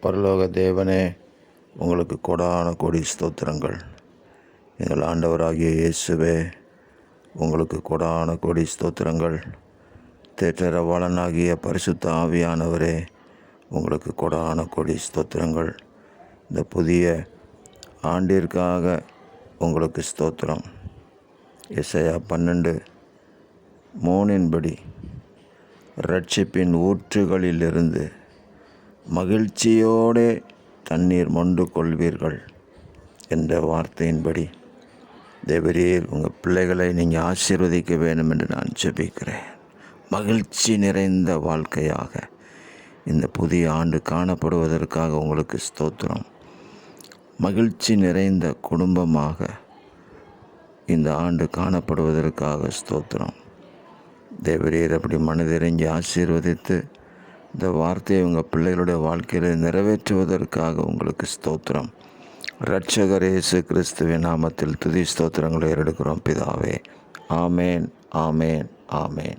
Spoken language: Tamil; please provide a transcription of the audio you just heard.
பரலோக தேவனே, உங்களுக்கு கொடான கொடி ஸ்தோத்திரங்கள். எங்கள் ஆண்டவராகிய இயேசுவே, உங்களுக்கு கொடான கொடி ஸ்தோத்திரங்கள். தேற்றரவாளனாகிய பரிசுத்த ஆவியானவரே, உங்களுக்கு கொடான கொடி ஸ்தோத்திரங்கள். இந்த புதிய ஆண்டிற்காக உங்களுக்கு ஸ்தோத்திரம். எசையா 12:3 இரட்சிப்பின் ஊற்றுகளிலிருந்து மகிழ்ச்சியோடே தண்ணீர் மொண்டு கொள்வீர்கள் என்ற வார்த்தையின்படி தேவரீர் உங்கள் பிள்ளைகளை நீங்கள் ஆசீர்வதிக்க வேண்டும் என்று நான் ஜெபிக்கிறேன். மகிழ்ச்சி நிறைந்த வாழ்க்கையாக இந்த புதிய ஆண்டு காணப்படுவதற்காக உங்களுக்கு ஸ்தோத்திரம். மகிழ்ச்சி நிறைந்த குடும்பமாக இந்த ஆண்டு காணப்படுவதற்காக ஸ்தோத்திரம். தேவரீர் அப்படி மனதிறங்கி ஆசீர்வதித்து இந்த வார்த்தையை உங்கள் பிள்ளைகளுடைய வாழ்க்கையில் நிறைவேற்றுவதற்காக உங்களுக்கு ஸ்தோத்திரம். இரட்சகர் இயேசு கிறிஸ்துவின் நாமத்தில் துதி ஸ்தோத்திரங்களை எடுக்கிறோம் பிதாவே. ஆமேன், ஆமேன், ஆமேன்.